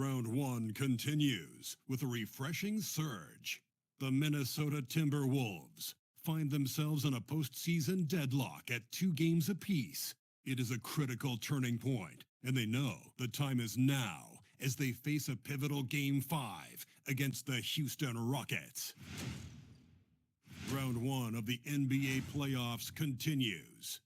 Round one continues with a refreshing surge. The Minnesota Timberwolves find themselves in a postseason deadlock at 2 games apiece. It is a critical turning point, and they know the time is now as they face a pivotal Game 5 against the Houston Rockets. Round one of the NBA playoffs continues.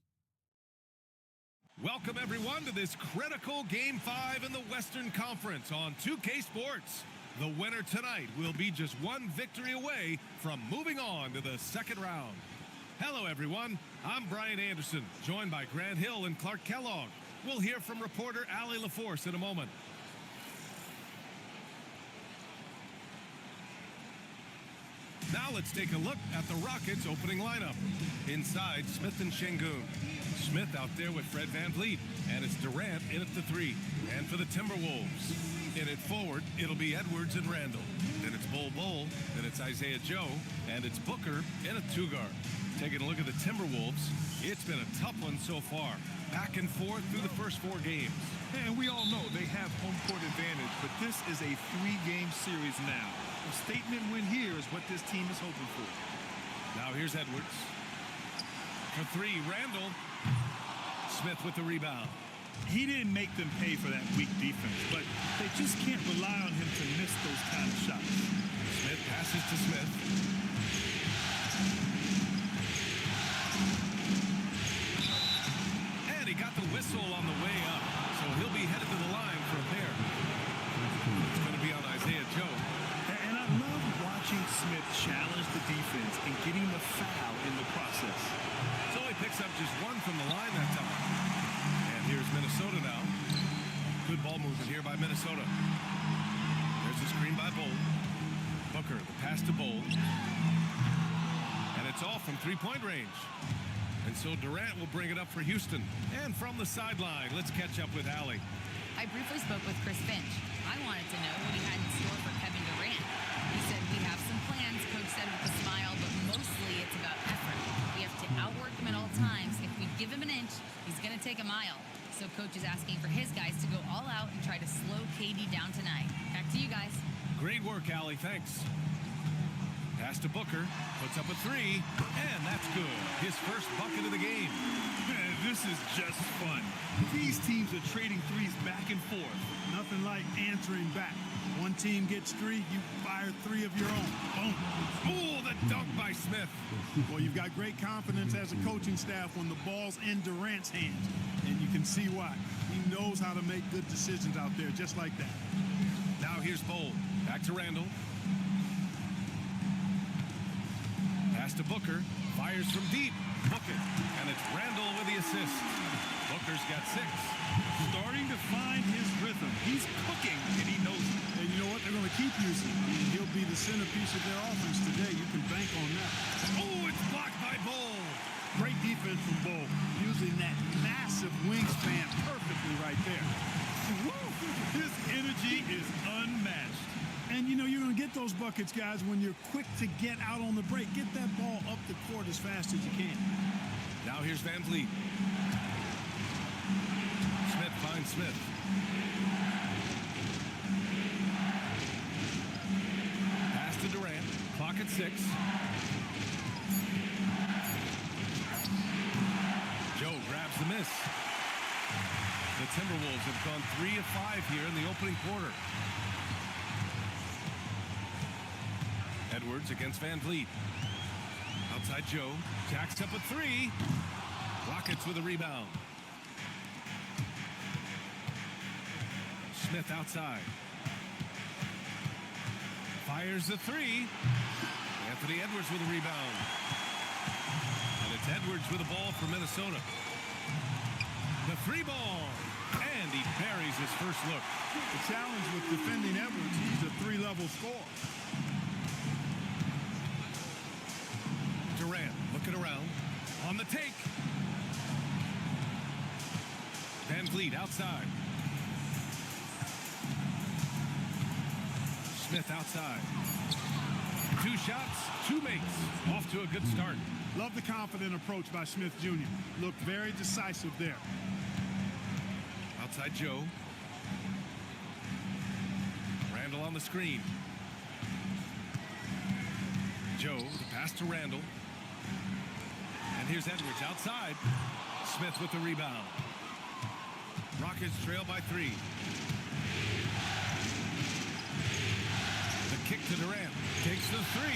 Welcome, everyone, to this critical Game 5 in the Western Conference on 2K Sports. The winner tonight will be just one victory away from moving on to the second round. Hello, everyone. I'm Brian Anderson, joined by Grant Hill and Clark Kellogg. We'll hear from reporter Allie LaForce in a moment. Now let's take a look at the Rockets' opening lineup. Inside, Smith and Şengün. Smith out there with Fred VanVleet, and it's Durant in at the 3. And for the Timberwolves, in it forward, it'll be Edwards and Randall. Then it's Bol, then it's Isaiah Joe, and it's Booker in a 2-guard. Taking a look at the Timberwolves, it's been a tough one so far. Back and forth through the first 4 games. And we all know they have home court advantage, but this is a 3-game series now. A statement win here is what this team is hoping for. Now here's Edwards. For 3, Randall. Smith with the rebound. He didn't make them pay for that weak defense, but they just can't rely on him to miss those kind of shots. Smith passes to Smith. And he got the whistle on the way up, so he'll be headed to the line for a pair. It's going to be on Isaiah Joe. And I love watching Smith challenge the defense and getting the foul in the process. So he picks up just 1 from the line that time. And here's Minnesota now. Good ball movement here by Minnesota. There's the screen by Bol. Booker, the pass to Bol. And it's off from 3-point range. And so Durant will bring it up for Houston. And from the sideline, let's catch up with Allie. I briefly spoke with Chris Finch. I wanted to know what he had in store for Kevin Durant. He said, we have some plans, Coach said with a smile, but mostly it's about effort. We have to outwork him at all times. If we give him an inch, he's going to take a mile. So Coach is asking for his guys to go all out and try to slow KD down tonight. Back to you guys. Great work, Allie. Thanks. Pass to Booker. Puts up a 3. And that's good. His first bucket of the game. Man, this is just fun. These teams are trading threes back and forth. Nothing like answering back. One team gets 3, you fire 3 of your own. Boom. Oh, the dunk by Smith. Well, you've got great confidence as a coaching staff when the ball's in Durant's hands. And you can see why. He knows how to make good decisions out there just like that. Now here's Bol. Back to Randall. Pass to Booker. Fires from deep. Book it. And it's Randall with the assist. Booker's got 6. Starting to find his rhythm. He's cooking, and he knows it. And you know what? They're going to keep using him. He'll be the centerpiece of their offense today. You can bank on that. Oh, it's blocked by Bol. Great defense from Bol. Using that massive wingspan perfectly right there. His energy is unmatched. And, you know, you're going to get those buckets, guys, when you're quick to get out on the break. Get that ball up the court as fast as you can. Now here's VanVleet. Smith finds Smith. Pass to Durant. Clock at 6. Joe grabs the miss. The Timberwolves have gone 3 of 5 here in the opening quarter. Edwards against VanVleet. Outside Joe. Jacks up a 3. Rockets with a rebound. Smith outside. Fires the 3. Anthony Edwards with a rebound. And it's Edwards with the ball for Minnesota. The 3 ball. And he buries his first look. The challenge with defending Edwards, he's a 3-level scorer. Durant looking around. On the take. VanVleet outside. Smith outside. 2 shots, 2 makes. Off to a good start. Love the confident approach by Smith Jr. Looked very decisive there. Outside Joe. Randall on the screen. Joe, the pass to Randall. And here's Edwards outside. Smith with the rebound. Rockets trail by 3. The kick to Durant. Takes the 3.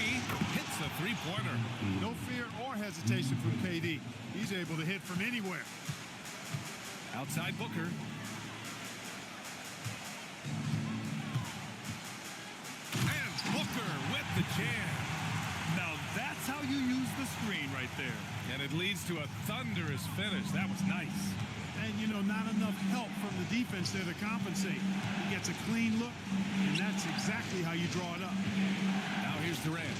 Hits the three-pointer. No fear or hesitation from KD. He's able to hit from anywhere. Outside Booker. And Booker with the jam. Now that's how you use the screen right there. And it leads to a thunderous finish. That was nice. And, you know, not enough help from the defense there to compensate. He gets a clean look, and that's exactly how you draw it up. Now here's Durant.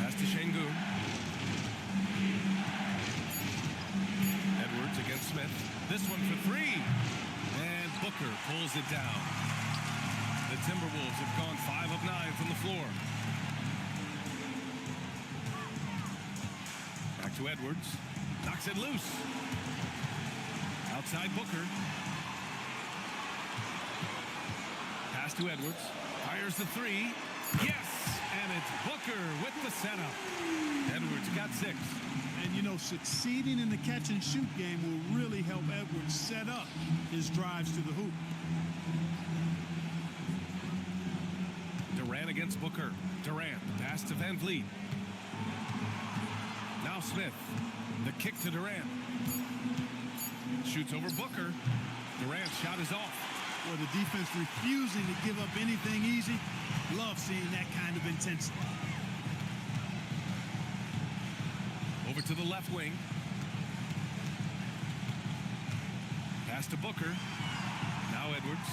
Pass to Şengün. Edwards against Smith. This one for 3. And Booker pulls it down. The Timberwolves have gone 5 of 9 from the floor. Back to Edwards. Knocks it loose. Outside Booker. Pass to Edwards. Fires the 3. Yes! And it's Booker with the setup. Edwards got 6. And, you know, succeeding in the catch-and-shoot game will really help Edwards set up his drives to the hoop. Durant against Booker. Durant, pass to Van Vliet. Now Smith. The kick to Durant. Shoots over Booker. Durant's shot is off. Well, the defense refusing to give up anything easy. Love seeing that kind of intensity. Over to the left wing. Pass to Booker. Now Edwards.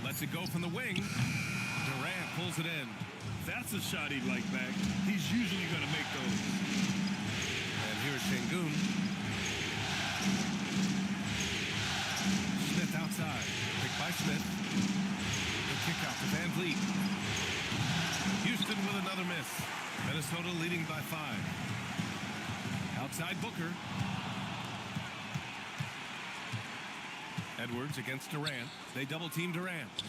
Lets it go from the wing. Durant pulls it in. That's a shot he'd like back. He's usually going to make those. And here's Şengün. Smith outside. Picked by Smith. The kick out to Van Vliet. Houston with another miss. Minnesota leading by 5. Outside Booker. Edwards against Durant. They double team Durant.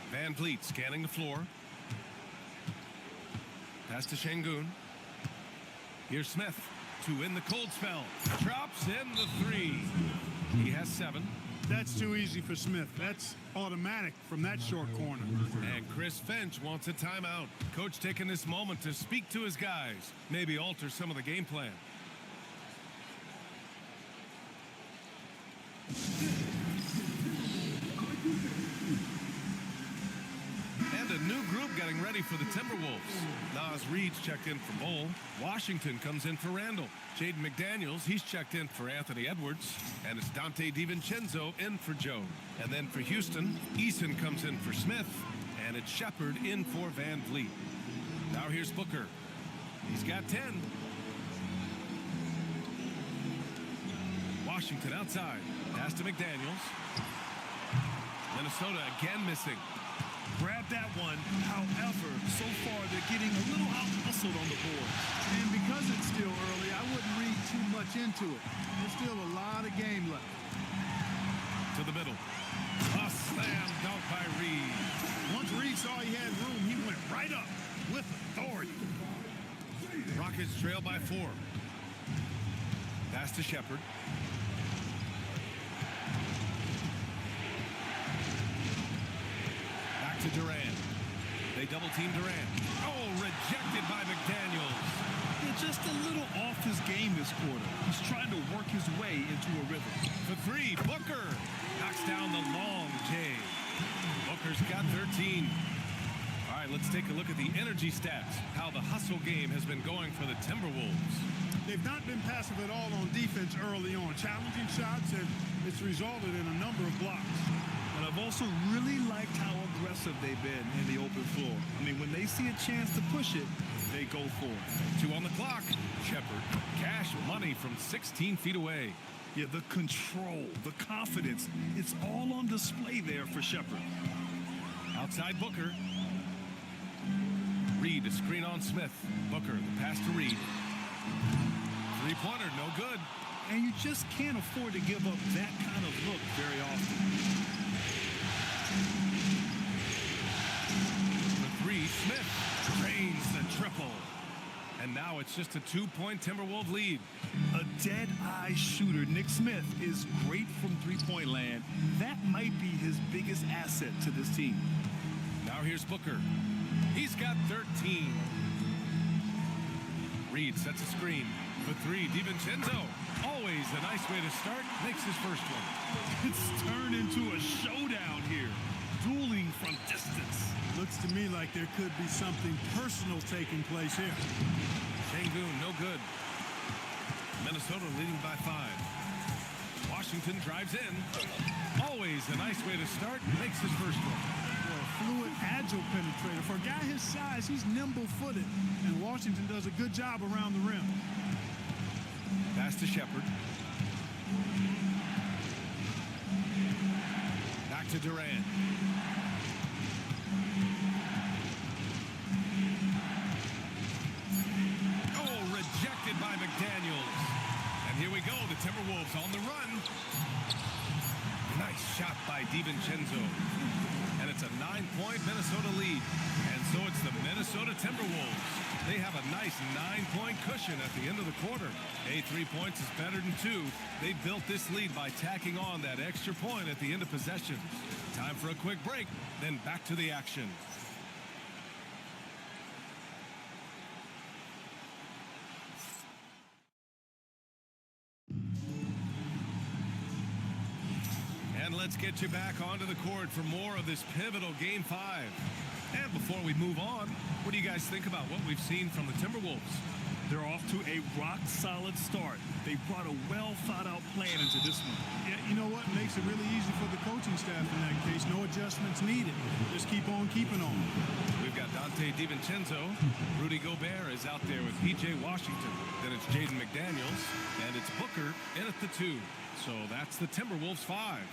Van Vliet scanning the floor. Pass to Şengün. Here's Smith to in the cold spell. Drops in the 3. He has 7. That's too easy for Smith. That's automatic from that short corner. And Chris Finch wants a timeout. Coach taking this moment to speak to his guys. Maybe alter some of the game plan. And a new group getting ready for the Timberwolves. Nas Reed's checked in for Bol. Washington comes in for Randall. Jaden McDaniels, he's checked in for Anthony Edwards. And it's Dante DiVincenzo in for Joe. And then for Houston, Eason comes in for Smith. And it's Shepard in for Van Vliet. Now here's Booker. He's got 10. Washington outside. Pass to McDaniels. Minnesota again missing. Grab that one. However, so far they're getting a little out-hustled on the board. And because it's still early, I wouldn't read too much into it. There's still a lot of game left. To the middle. A slam dunk by Reed. Once Reed saw he had room, he went right up with authority. Rockets trail by 4. Pass to Shepard. Back to Durant. They double team Durant. Oh, rejected by McDaniels. They're just a little off his game this quarter. He's trying to work his way into a rhythm. For 3, Booker knocks down the long J. Booker's got 13. All right, let's take a look at the energy stats. How the hustle game has been going for the Timberwolves. They've not been passive at all on defense early on. Challenging shots, and it's resulted in a number of blocks. And I've also really liked how aggressive they've been in the open floor. I mean, when they see a chance to push it, they go for it. 2 on the clock. Shepard, cash money from 16 feet away. Yeah, the control, the confidence, it's all on display there for Shepard. Outside Booker. Reed, a screen on Smith. Booker, the pass to Reed. Three-pointer, no good. And you just can't afford to give up that kind of look very often. The three, Smith drains the triple. And now it's just a 2-point Timberwolves lead. A dead-eye shooter, Nick Smith, is great from three-point land. That might be his biggest asset to this team. Now here's Booker. He's got 13. Reed sets a screen. For three, DiVincenzo. Always a nice way to start. Makes his first one. It's turned into a showdown here. Dueling from distance. Looks to me like there could be something personal taking place here. Şengün, no good. Minnesota leading by 5. Washington drives in. Always a nice way to start. Makes his first one. Well, a fluid, agile penetrator. For a guy his size, he's nimble-footed. And Washington does a good job around the rim. Pass to Shepard. Back to Durant. Oh, rejected by McDaniels. And here we go, the Timberwolves on the run. Nice shot by DiVincenzo. And it's a 9-point Minnesota lead. And so it's the Minnesota Timberwolves. They have a nice 9-point cushion at the end of the quarter. 3 points is better than 2. They built this lead by tacking on that extra point at the end of possession. Time for a quick break, then back to the action. And let's get you back onto the court for more of this pivotal Game 5. And before we move on, what do you guys think about what we've seen from the Timberwolves? They're off to a rock-solid start. They brought a well-thought-out plan into this one. Yeah, you know what? Makes it really easy for the coaching staff in that case. No adjustments needed. Just keep on keeping on. We've got Dante DiVincenzo. Rudy Gobert is out there with P.J. Washington. Then it's Jaden McDaniels. And it's Booker in at the 2. So that's the Timberwolves 5.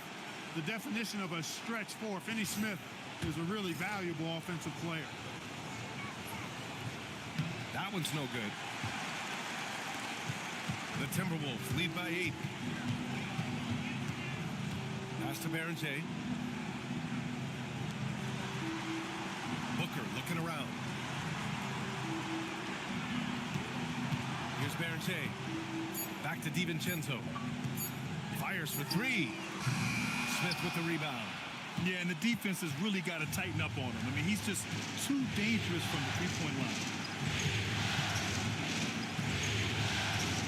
The definition of a stretch 4, Finney Smith is a really valuable offensive player. That one's no good. The Timberwolves lead by 8. Pass to Berenger. Booker looking around. Here's Berenger. Back to DiVincenzo. Fires for 3. Smith with the rebound. Yeah, and the defense has really got to tighten up on him. I mean, he's just too dangerous from the three-point line.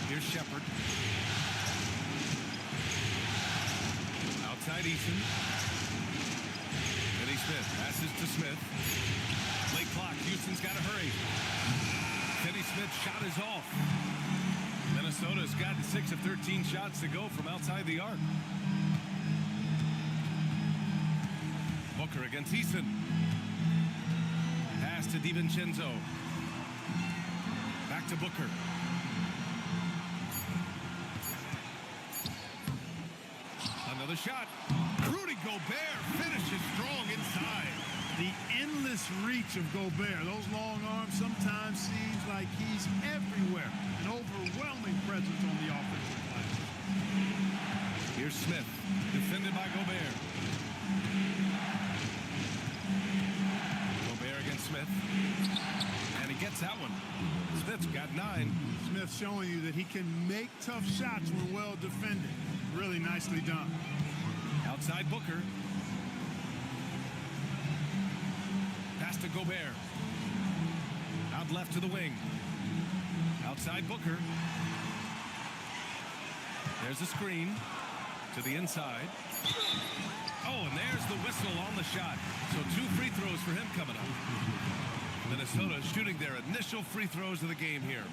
Here's Shepard. Outside Eason. Finney Smith passes to Smith. Late clock. Houston's got to hurry. Finney Smith's shot is off. Minnesota's gotten 6 of 13 shots to go from outside the arc. Booker against Eason. Pass to DiVincenzo. Back to Booker. Another shot. Rudy Gobert finishes strong inside. The endless reach of Gobert. Those long arms sometimes seems like he's everywhere. An overwhelming presence on the offensive line. Here's Smith, defended by Gobert. Gobert against Smith. And he gets that one. Smith's got 9. Smith showing you that he can make tough shots when well defended. Really nicely done. Outside Booker. Pass to Gobert. Out left to the wing. Outside Booker. There's a screen to the inside. Oh, and there's the whistle on the shot. So 2 free throws for him coming up. Minnesota shooting their initial free throws of the game here.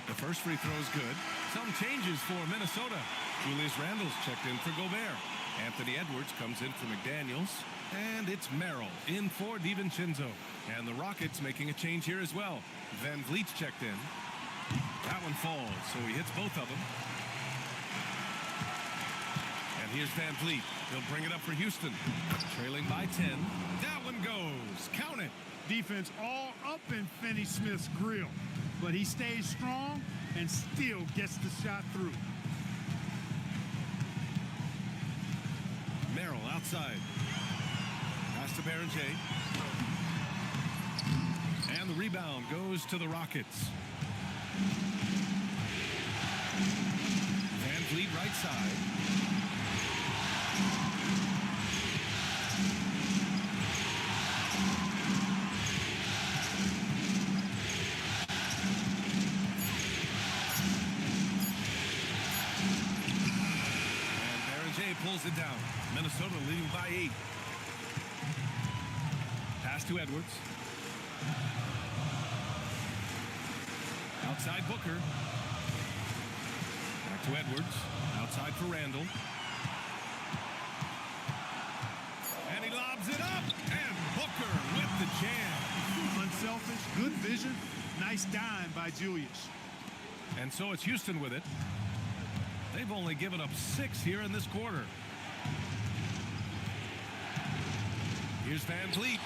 The first free throw is good. Some changes for Minnesota. Julius Randle's checked in for Gobert. Anthony Edwards comes in for McDaniels. And it's Merrill in for DiVincenzo. And the Rockets making a change here as well. Van Vliet's checked in. That one falls, so he hits both of them. And here's Van Vliet. He'll bring it up for Houston. Trailing by 10. That one goes. Count it. Defense all up in Finney Smith's grill, but he stays strong and still gets the shot through. Merrill outside. Pass to Berenger. And the rebound goes to the Rockets. Van Vliet right side. And Berenger pulls it down. Minnesota leading by 8. Pass to Edwards. Outside Booker. Back to Edwards. Outside for Randall. And he lobs it up. And Booker with the jam. Unselfish, good vision, nice dime by Julius. And so it's Houston with it. They've only given up 6 here in this quarter. Here's Van Vliet.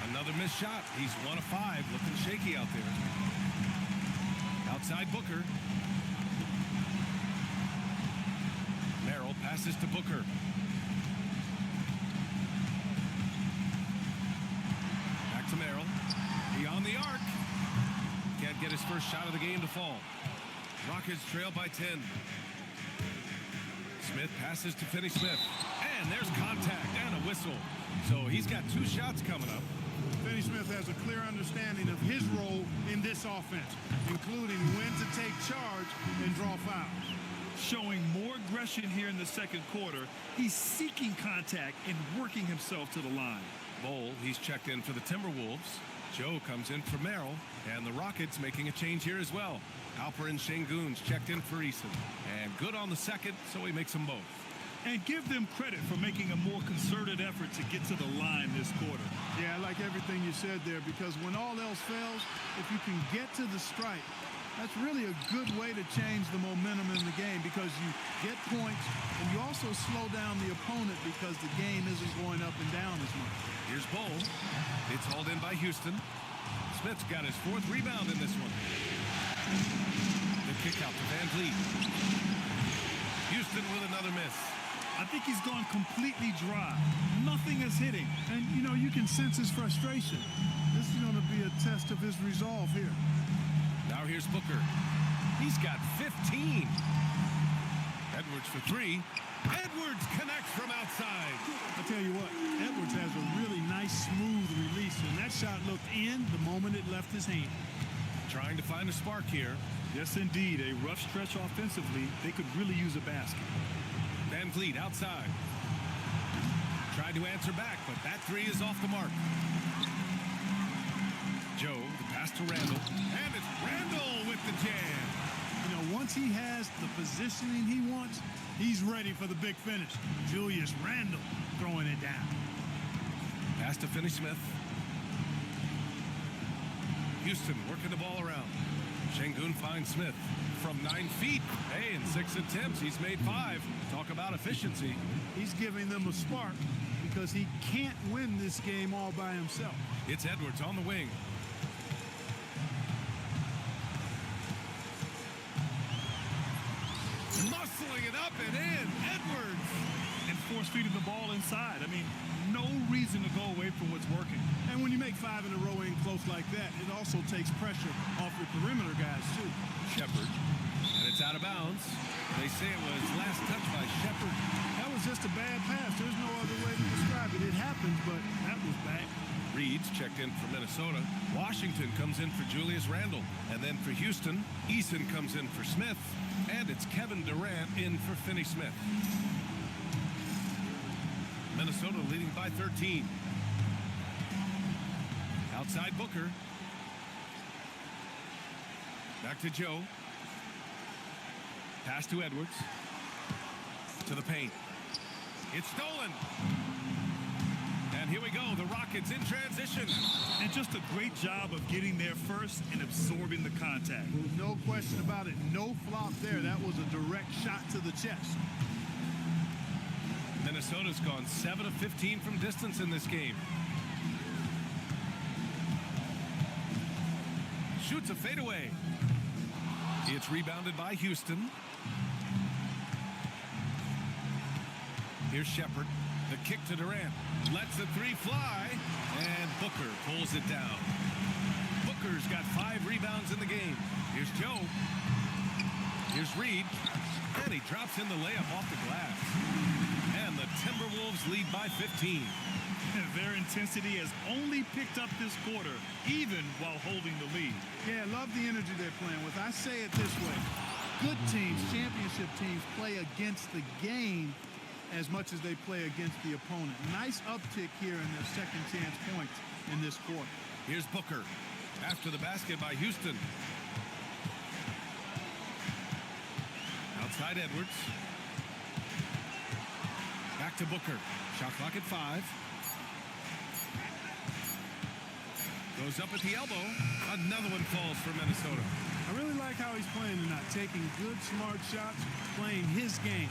Another missed shot. He's 1 of 5. Looking shaky out there. Outside Booker. Merrill passes to Booker. Back to Merrill. Beyond the arc. Can't get his first shot of the game to fall. Rockets trail by 10. Smith passes to Finney Smith. And there's contact and a whistle. So he's got 2 shots coming up. Finney Smith has a clear understanding of his role in this offense, including when to take charge and draw fouls. Showing more aggression here in the second quarter. He's seeking contact and working himself to the line. Bowl, he's checked in for the Timberwolves. Joe comes in for Merrill, and the Rockets making a change here as well. Alper and Şengün's checked in for Eason. And good on the second, so he makes them both. And give them credit for making a more concerted effort to get to the line this quarter. Yeah, I like everything you said there, because when all else fails, if you can get to the stripe, that's really a good way to change the momentum in the game, because you get points and you also slow down the opponent because the game isn't going up and down as much. Here's Bowl. It's hauled in by Houston. Smith's got his 4th rebound in this one. The kick out to Van Vliet. Houston with another miss. I think he's gone completely dry. Nothing is hitting. And, you know, you can sense his frustration. This is going to be a test of his resolve here. Now here's Booker. He's got 15. Edwards for 3. Edwards connects from outside. I'll tell you what, Edwards has a really nice, smooth release, and that shot looked in the moment it left his hand. Trying to find a spark here. Yes, indeed. A rough stretch offensively. They could really use a basket. Van Vliet outside. Tried to answer back, but that 3 is off the mark. Joe, the pass to Randall. And it's Randall with the jam. You know, once he has the positioning he wants, he's ready for the big finish. Julius Randle throwing it down. Pass to Finney Smith. Houston working the ball around. Şengün finds Smith from 9 feet. Hey, in 6 attempts, he's made 5. Talk about efficiency. He's giving them a spark because he can't win this game all by himself. It's Edwards on the wing. Muscling it up and in. Edwards. And force-feeding the ball inside. I mean, no reason to go away from what's working. And when you make 5 in a row in close like that, it also takes pressure off your perimeter guys, too. Shepard. And it's out of bounds. They say it was last touch by Shepard. That was just a bad pass. There's no other way to describe it. It happened, but that was bad. Reed's checked in for Minnesota. Washington comes in for Julius Randle. And then for Houston, Eason comes in for Smith. And it's Kevin Durant in for Finney Smith. Minnesota leading by 13. Outside Booker. Back to Joe. Pass to Edwards. To the paint. It's stolen. And here we go. The Rockets in transition. And just a great job of getting there first and absorbing the contact. No question about it. No flop there. That was a direct shot to the chest. Minnesota's gone 7 of 15 from distance in this game. shoots a fadeaway. It's rebounded by Houston. Here's Shepard. The kick to Durant. Lets the three fly. And Booker pulls it down. Booker's got 5 rebounds in the game. Here's Joe. Here's Reed. And he drops in the layup off the glass. And the Timberwolves lead by 15. Their intensity has only picked up this quarter, even while holding the lead. Yeah, love the energy they're playing with. I say it this way. Good teams, championship teams, play against the game as much as they play against the opponent. Nice uptick here in their second chance points in this quarter. Here's Booker. After the basket by Houston. Outside Edwards. Back to Booker. Shot clock at 5. Goes up at the elbow. Another one falls for Minnesota. I really like how he's playing tonight, taking good, smart shots, playing his game.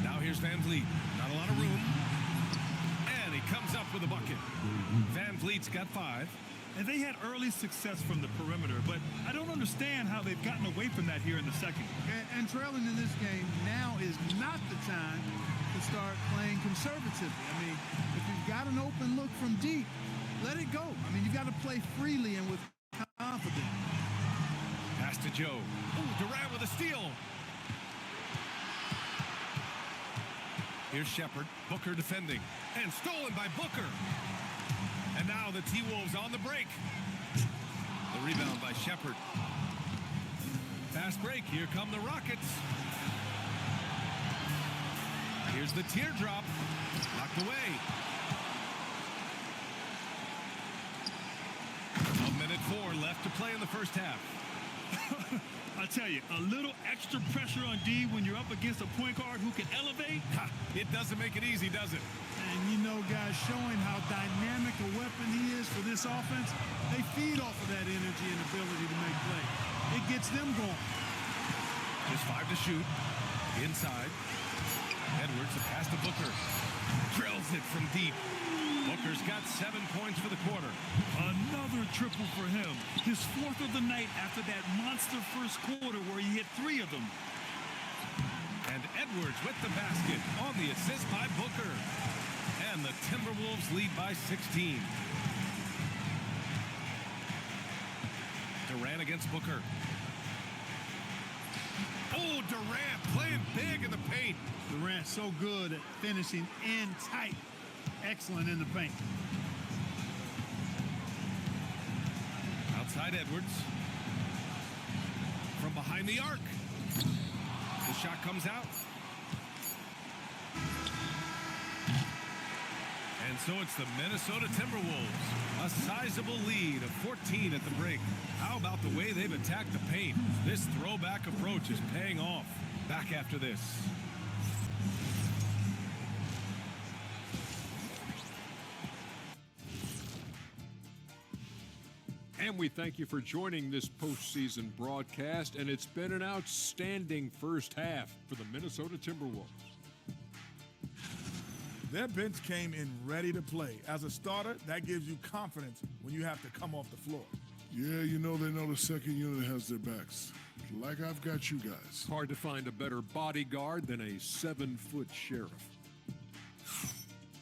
Now here's Van Vliet. Not a lot of room. And he comes up with a bucket. Van Vliet's got 5. And they had early success from the perimeter, but I don't understand how they've gotten away from that here in the second. And trailing in this game, now is not the time to start playing conservatively. I mean, if you've got an open look from deep, let it go. I mean, you've got to play freely and with confidence. Pass to Joe. Ooh, Durant with a steal. Here's Shepard. Booker defending. And stolen by Booker. And now the T-Wolves on the break. The rebound by Shepard. Fast break. Here come the Rockets. Here's the teardrop. Knocked away. 1:04 left to play in the first half. I tell you, a little extra pressure on D when you're up against a point guard who can elevate. Ha, it doesn't make it easy, does it? And you know, guys, showing how dynamic a weapon he is for this offense, they feed off of that energy and ability to make plays. It gets them going. Just 5 to shoot. Inside. Edwards, a pass to Booker. Drills it from deep. Booker's got 7 points for the quarter. Another triple for him. His 4th of the night after that monster first quarter where he hit 3 of them. And Edwards with the basket on the assist by Booker. And the Timberwolves lead by 16. Durant against Booker. Oh, Durant playing big in the paint. Durant so good at finishing in tight. Excellent in the paint. Outside Edwards. From behind the arc. The shot comes out. And so it's the Minnesota Timberwolves. A sizable lead of 14 at the break. How about the way they've attacked the paint? This throwback approach is paying off. Back after this. And we thank you for joining this postseason broadcast, and it's been an outstanding first half for the Minnesota Timberwolves. Their bench came in ready to play. As a starter, that gives you confidence when you have to come off the floor. Yeah, you know they know the second unit has their backs. Like I've got you guys. Hard to find a better bodyguard than a 7-foot sheriff.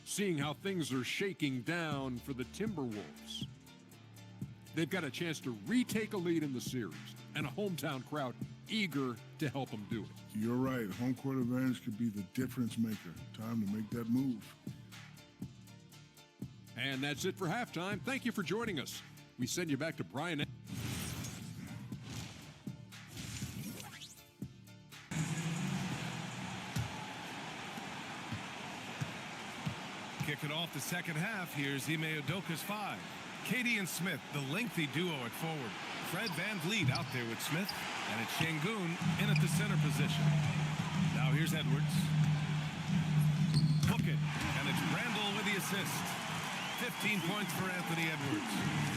Seeing how things are shaking down for the Timberwolves, they've got a chance to retake a lead in the series, and a hometown crowd eager to help them do it. You're right. Home court advantage could be the difference maker. Time to make that move. And that's it for halftime. Thank you for joining us. We send you back to Brian. Kicking off the second half, here's Ime Udoka's 5. Katie and Smith, the lengthy duo at forward. Fred Van Vliet out there with Smith, and it's Şengün in at the center position. Now here's Edwards. Book it, and it's Randall with the assist. 15 points for Anthony Edwards.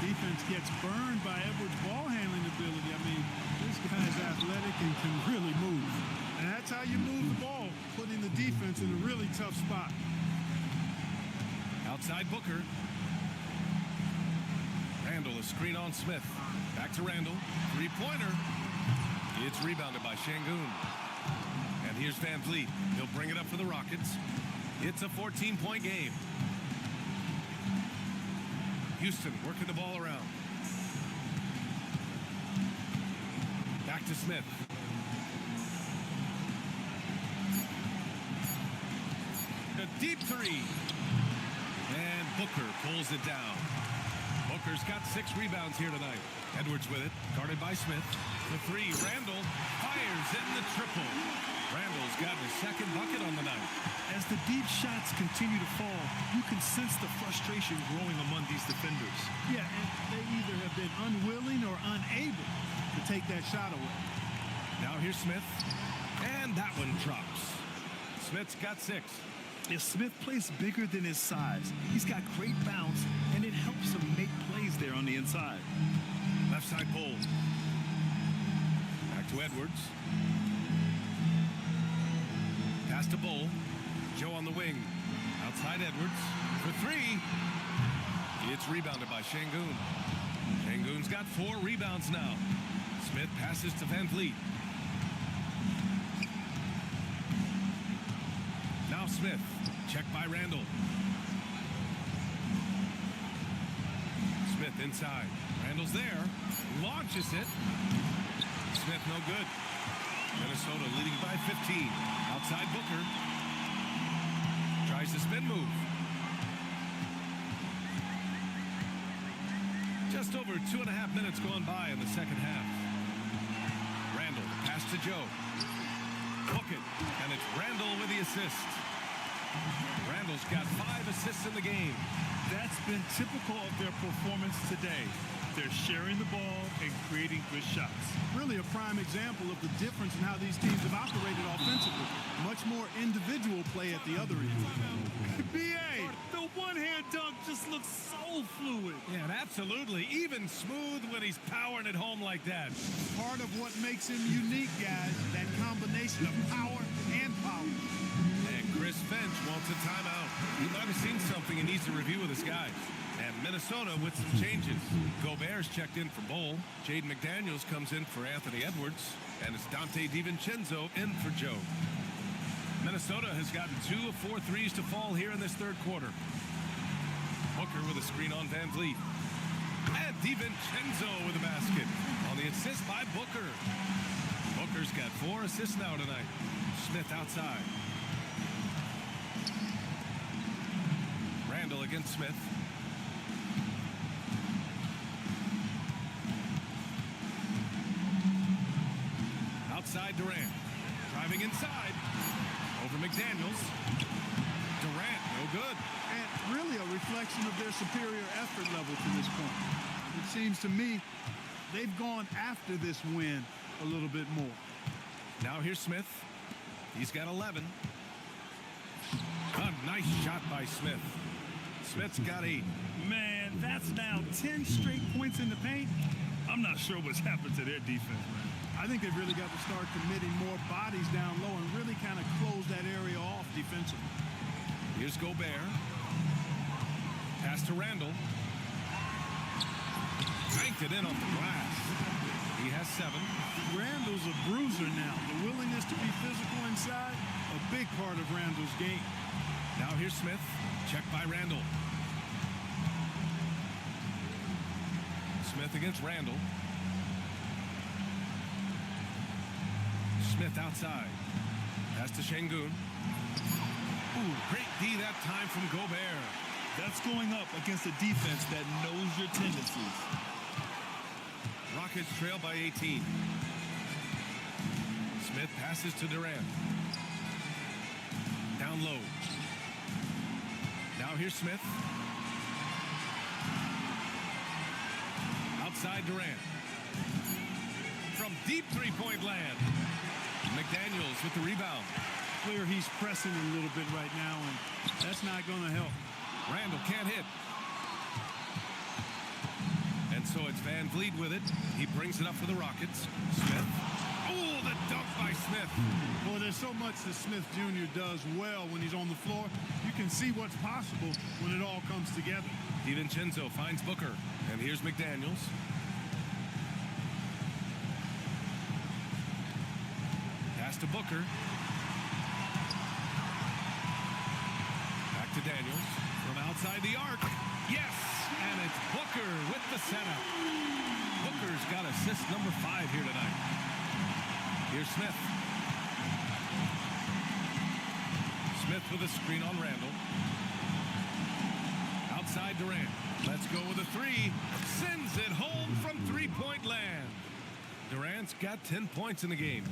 Defense gets burned by Edwards' ball handling ability. I mean, this guy's athletic and can really move. And that's how you move the ball, putting the defense in a really tough spot. Outside Booker. Randall, a screen on Smith. Back to Randall. Three-pointer. It's rebounded by Şengün. And here's Van Vliet. He'll bring it up for the Rockets. It's a 14-point game. Houston working the ball around. Back to Smith. A deep three. And Booker pulls it down. Booker's got 6 rebounds here tonight. Edwards with it, guarded by Smith. The three, Randall fires in the triple. Randall's got his second bucket on the night. As the deep shots continue to fall, you can sense the frustration growing among these defenders. Yeah, and they either have been unwilling or unable to take that shot away. Now here's Smith, and that one drops. Smith's got 6. If Smith plays bigger than his size, he's got great bounce, and it helps him make plays there on the inside. Left side pull. Back to Edwards. Pass to Bull. Joe on the wing. Outside Edwards. For 3. It's rebounded by Şengün. Şengün's got 4 rebounds now. Smith passes to Van Vliet. Now Smith. Checked by Randall. Smith inside. Randall's there. Launches it. Smith no good. Minnesota leading by 15. Outside Booker. Tries the spin move. Just over 2.5 minutes gone by in the second half. Randall, pass to Joe. Book it. And it's Randall with the assist. Randall's got 5 assists in the game. That's been typical of their performance today. They're sharing the ball and creating good shots. Really a prime example of the difference in how these teams have operated offensively. Much more individual play at the other end. B.A., the one-hand dunk just looks so fluid. Yeah, and absolutely. Even smooth when he's powering it home like that. Part of what makes him unique, guys, that combination of power and power. And Chris Finch wants a timeout. He might have seen something he needs to review with his guys. And Minnesota with some changes. Gobert's checked in for Bull. Jaden McDaniels comes in for Anthony Edwards. And it's Dante DiVincenzo in for Joe. Minnesota has gotten 2 of 4 threes to fall here in this third quarter. Booker with a screen on Van Vliet. And DiVincenzo with a basket. On the assist by Booker. Booker's got 4 assists now tonight. Smith outside. Randall against Smith. Outside Durant. Driving inside. Over McDaniels. Durant, no good. And really a reflection of their superior effort level to this point. It seems to me they've gone after this win a little bit more. Now here's Smith. He's got 11. A nice shot by Smith. Smith's got 8. Man, that's now 10 straight points in the paint. I'm not sure what's happened to their defense, man. I think they've really got to start committing more bodies down low and really kind of close that area off defensively. Here's Gobert. Pass to Randall. Banked it in off the glass. He has 7. Randall's a bruiser now. The willingness to be physical inside, a big part of Randall's game. Now here's Smith. Checked by Randall. Smith against Randall. Smith outside. Pass to Şengün. Ooh, great D that time from Gobert. That's going up against a defense that knows your tendencies. Rockets trail by 18. Smith passes to Durant. Down low. Now here's Smith. Outside Durant. From deep three-point land. McDaniels with the rebound. Clear he's pressing a little bit right now, and that's not going to help. Randall can't hit. And so it's Van Vliet with it. He brings it up for the Rockets. Smith. Oh, the dunk by Smith. Boy, there's so much that Smith Jr. does well when he's on the floor. You can see what's possible when it all comes together. DiVincenzo finds Booker. And here's McDaniels. Pass to Booker. Back to Daniels. From outside the arc. Yes! And it's Booker with the setup. Booker's got assist number 5 here tonight. Here's Smith. Smith with a screen on Randall. Outside Durant. Let's go with a 3. Sends it home from three-point land. Durant's got 10 points in the game.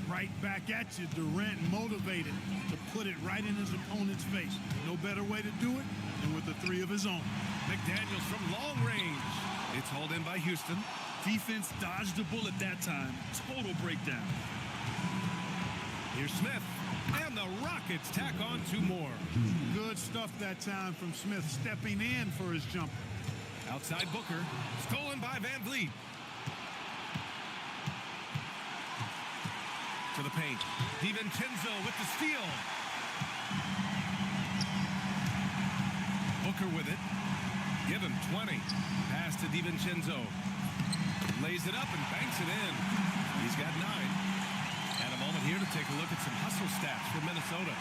Right back at you, Durant motivated to put it right in his opponent's face. No better way to do it than with a 3 of his own. McDaniels from long range. It's hauled in by Houston. Defense dodged the bullet that time. Total breakdown. Here's Smith. And the Rockets tack on 2 more. Good stuff that time from Smith, stepping in for his jumper. Outside Booker. Stolen by Van Vliet. To the paint. DiVincenzo with the steal. Booker with it. Give him 20. Pass to DiVincenzo. Lays it up and banks it in. He's got 9. And a moment here to take a look at some hustle stats for Minnesota.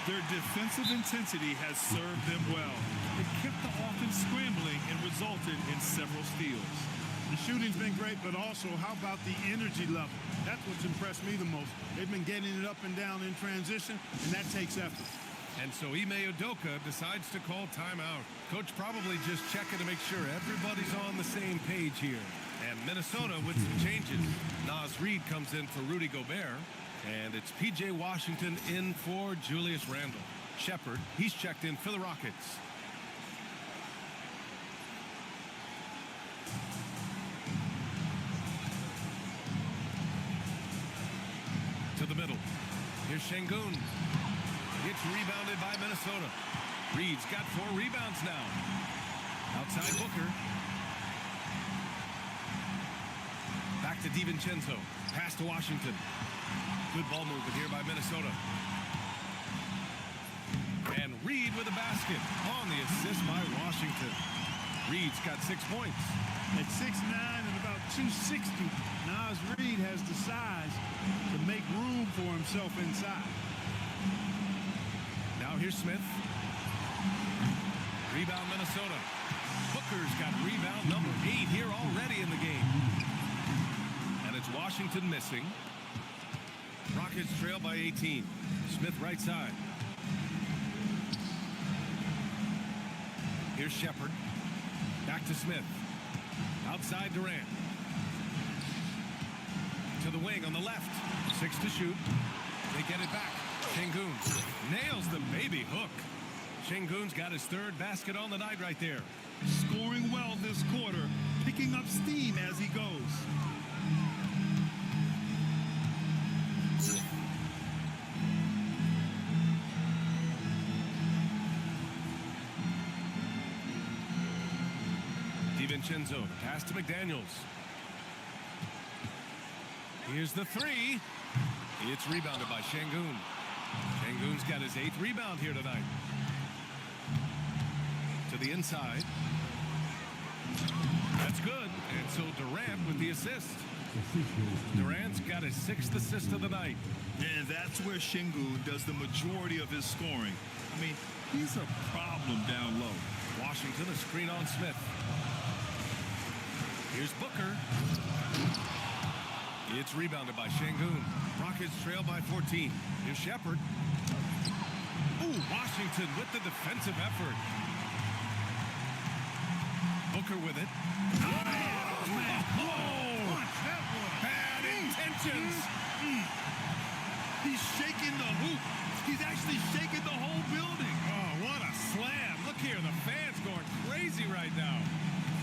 Their defensive intensity has served them well. It kept the offense scrambling and resulted in several steals. The shooting's been great, but also how about the energy level? That's what's impressed me the most. They've been getting it up and down in transition, and that takes effort. And so Ime Udoka decides to call timeout. Coach probably just checking to make sure everybody's on the same page here. And Minnesota with some changes. Naz Reid comes in for Rudy Gobert. And it's P.J. Washington in for Julius Randle. Shepard, he's checked in for the Rockets. To the middle. Here's Şengün. It's rebounded by Minnesota. Reed's got 4 rebounds now. Outside Booker. Back to DiVincenzo. Pass to Washington. Good ball movement here by Minnesota. And Reed with a basket on the assist by Washington. Reed's got 6 points. At 6'9" and about 260, Naz Reid has the size to make room for himself inside. Now here's Smith. Rebound Minnesota. Booker's got rebound number 8 here already in the game. And it's Washington missing. Rockets trail by 18. Smith right side. Here's Shepard. Back to Smith. Outside Durant. To the wing on the left. 6 to shoot. They get it back. Şengün nails the baby hook. Şengün's got his 3rd basket on the night right there. Scoring well this quarter, picking up steam as he goes. DiVincenzo, pass to McDaniels. Here's the 3. It's rebounded by Şengün. Şengün's got his 8th rebound here tonight. To the inside. That's good. And so Durant with the assist. Durant's got his 6th assist of the night. And that's where Şengün does the majority of his scoring. I mean, he's a problem down low. Washington, a screen on Smith. Here's Booker. It's rebounded by Şengün. Rockets trail by 14. Here's Shepard. Ooh, Washington with the defensive effort. Booker with it. Bad intentions. He's shaking the hoop. He's actually shaking the whole building. Oh, what a slam. Look here, the fans going crazy right now.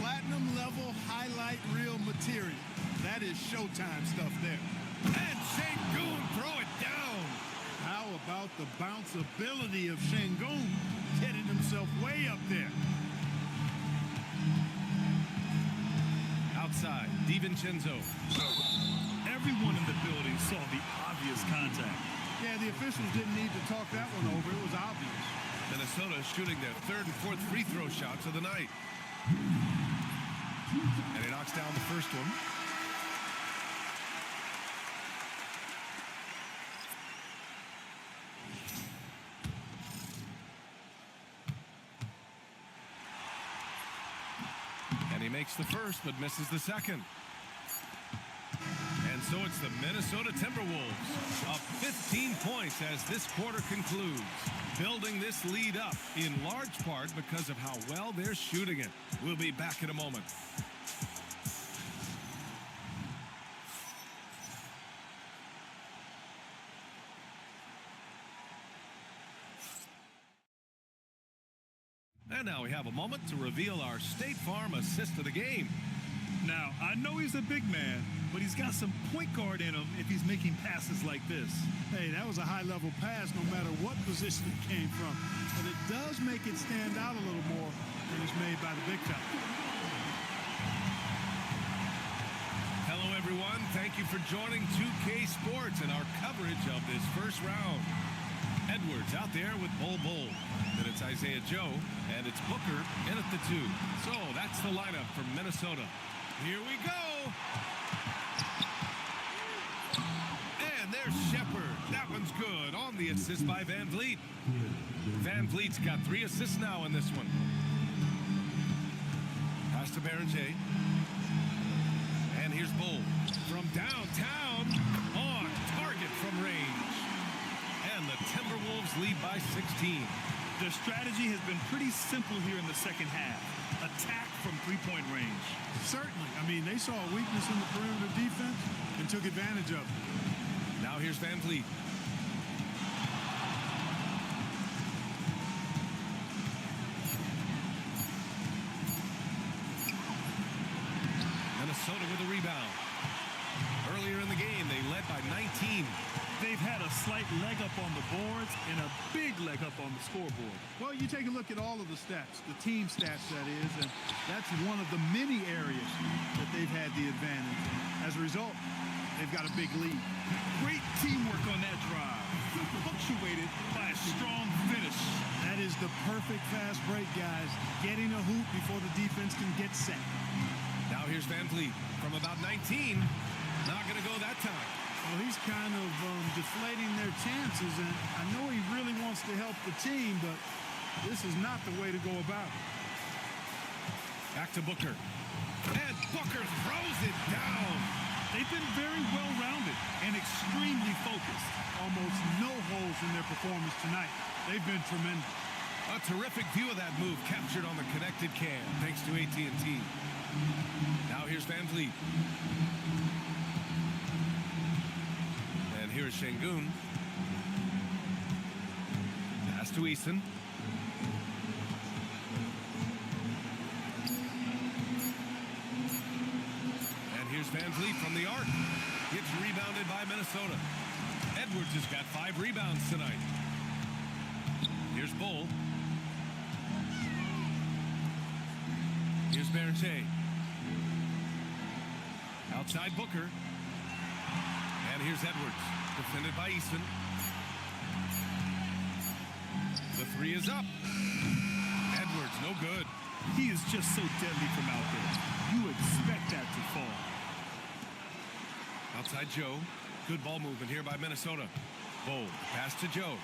Platinum level highlight reel material. That is Showtime stuff there. And Şengün throw it down. How about the bounceability of Şengün getting himself way up there? outside. DiVincenzo. Everyone in the building saw the obvious contact. Yeah, the officials didn't need to talk that one over. It was obvious. Minnesota shooting their third and fourth free throw shots of the night. And he knocks down the first one. And he makes the first, but misses the second. And so it's the Minnesota Timberwolves up 15 points as this quarter concludes, building this lead up in large part because of how well they're shooting it. We'll be back in a moment. And now we have a moment to reveal our State Farm assist of the game. Now, I know he's a big man, but he's got some point guard in him if he's making passes like this. Hey, that was a high-level pass no matter what position it came from. But it does make it stand out a little more when it's made by the big fella. Hello, everyone. Thank you for joining 2K Sports and our coverage of this first round. Edwards out there with Bol. Then it's Isaiah Joe, and it's Booker in at the 2. So that's the lineup from Minnesota. Here we go. And there's Shepard. That one's good on the assist by Van Vliet. Van Vliet's got 3 assists now in this one. Pass to Berenger. And here's Bol from downtown on target from range. And the Timberwolves lead by 16. Their strategy has been pretty simple here in the second half. Attack from three-point range. Certainly. I mean, they saw a weakness in the perimeter defense and took advantage of it. Now here's Van Vliet. Minnesota with a rebound. Earlier in the game, they led by 19. They've had a slight leg up on the boards and a big leg up on the scoreboard. Well, you take a look at all of the stats, the team stats that is, and that's one of the many areas that they've had the advantage. As a result, they've got a big lead. Great teamwork on that drive, punctuated by a strong finish. That is the perfect fast break, guys. Getting a hoop before the defense can get set. Now here's Van Vliet from about 19. Not going to go that time. Well, he's kind of deflating their chances, and I know he really wants to help the team, but this is not the way to go about it. Back to Booker. And Booker throws it down. They've been very well-rounded and extremely focused. Almost no holes in their performance tonight. They've been tremendous. A terrific view of that move captured on the connected cam, thanks to AT&T. Now here's Van Vliet. And here's Şengün. Pass to Eason. And here's Van Vliet from the arc. Gets rebounded by Minnesota. Edwards has got 5 rebounds tonight. Here's Bol. Here's Berenger. Outside Booker. And here's Edwards. Defended by Eason. The 3 is up. Edwards, no good. He is just so deadly from out there. You expect that to fall. Outside Joe. Good ball movement here by Minnesota. Bol, pass to Joe.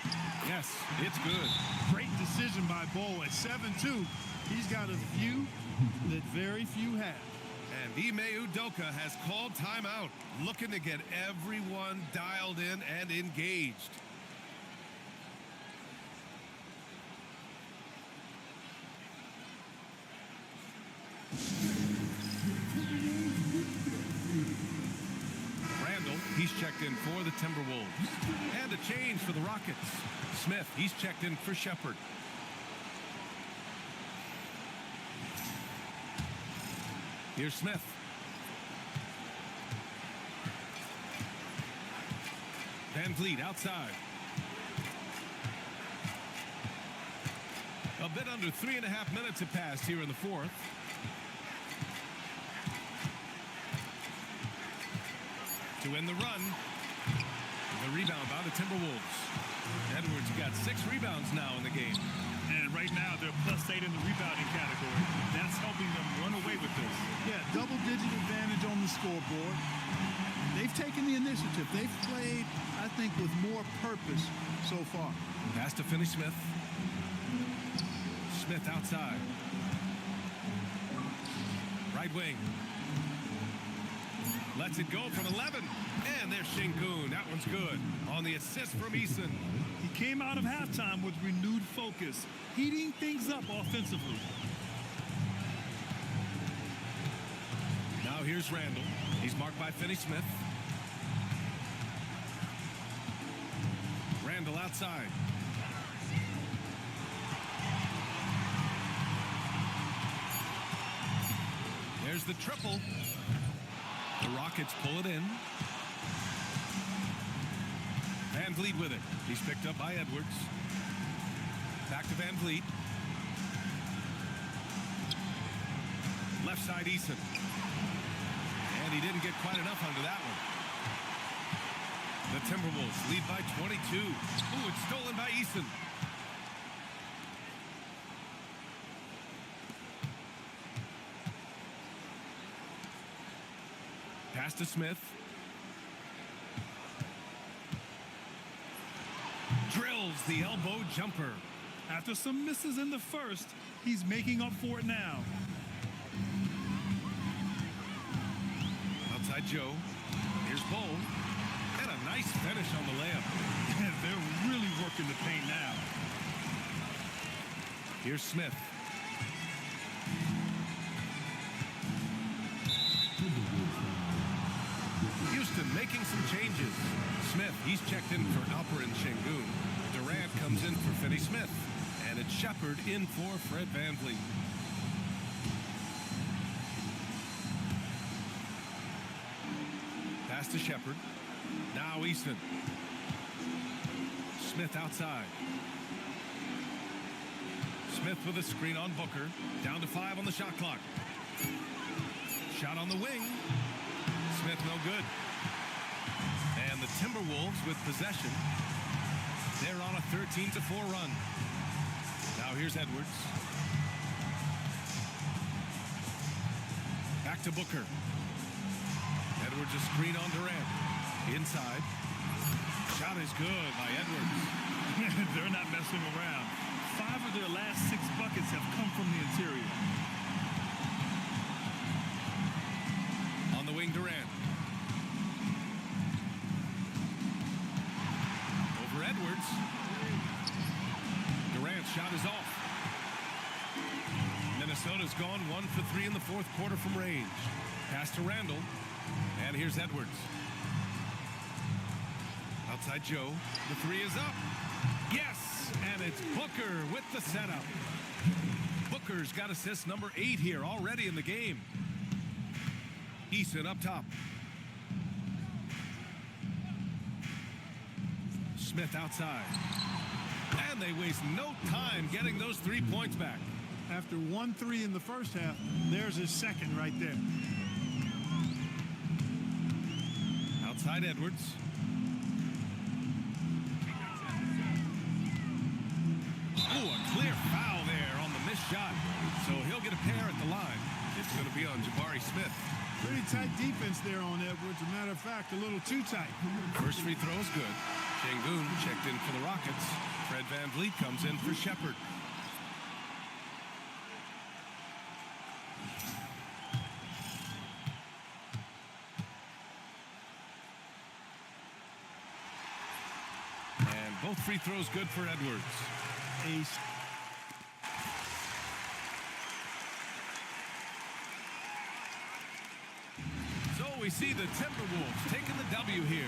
Yes, it's good. Great decision by Bol at 7-2. He's got a few that very few have. And Ime Udoka has called timeout, looking to get everyone dialed in and engaged. Randall, he's checked in for the Timberwolves. And a change for the Rockets. Smith, he's checked in for Shepard. Here's Smith. Van Vliet outside. A bit under 3.5 minutes have passed here in the fourth. to win the run. The rebound by the Timberwolves. Edwards got 6 rebounds now in the game. And right now, they're +8 in the rebounding category. That's helping them run away with this. Yeah, double-digit advantage on the scoreboard. They've taken the initiative. They've played, I think, with more purpose so far. Pass to Finney-Smith. Smith outside. Right wing. Lets it go from 11. And there's Şengün. That one's good. On the assist from Eason. He came out of halftime with renewed focus, heating things up offensively. Now here's Randall. He's marked by Finney-Smith. Randall outside. There's the triple. The Rockets pull it in. Van Vliet with it. He's picked up by Edwards. Back to Van Vliet. Left side Eason. And he didn't get quite enough under that one. The Timberwolves lead by 22. Ooh, it's stolen by Eason. Pass to Smith. Drills the elbow jumper. After some misses in the first, he's making up for it now. Outside Joe. Here's Bol. And a nice finish on the layup. They're really working the paint now. Here's Smith. Houston making some changes. Smith, he's checked in for Alperen Şengün. Durant comes in for Finney-Smith. And it's Shepherd in for Fred VanVleet. Pass to Shepherd. Now Eason. Smith outside. Smith with a screen on Booker. Down to 5 on the shot clock. Shot on the wing. Smith no good. And the Timberwolves with possession. They're on a 13-4 run. Now here's Edwards. Back to Booker. Edwards a screen on Durant. Inside. Shot is good by Edwards. They're not messing around. 5 of their last 6 buckets have come from the interior. On the wing, Durant. Over Edwards. Durant's shot is off. Minnesota's gone 1 for 3 in the fourth quarter from range. Pass to Randall. And here's Edwards. Outside Joe. The 3 is up. Yes! And it's Booker with the setup. Booker's got assist number 8 here already in the game. Eason up top. Smith outside. And they waste no time getting those 3 points back. After 1-3 in the first half, there's his second right there. Outside Edwards. Oh, a clear foul there on the missed shot. So he'll get a pair at the line. It's going to be on Jabari Smith. Pretty tight defense there on Edwards. As a matter of fact, a little too tight. First free throw is good. Şengün checked in for the Rockets. Fred VanVleet comes in for Shepherd. And both free throws good for Edwards. Ace. So we see the Timberwolves taking the W here.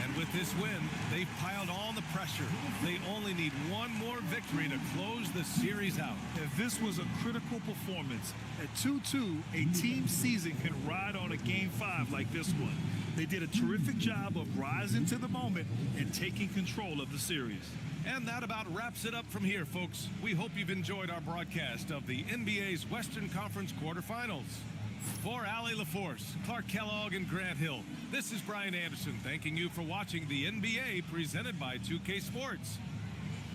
And with this win, they've piled on the pressure. They only need one more victory to close the series out. If this was a critical performance, at 2-2, a team season can ride on a Game 5 like this one. They did a terrific job of rising to the moment and taking control of the series. And that about wraps it up from here, folks. We hope you've enjoyed our broadcast of the NBA's Western Conference quarterfinals. For Allie LaForce, Clark Kellogg, and Grant Hill, this is Brian Anderson thanking you for watching the NBA presented by 2K Sports.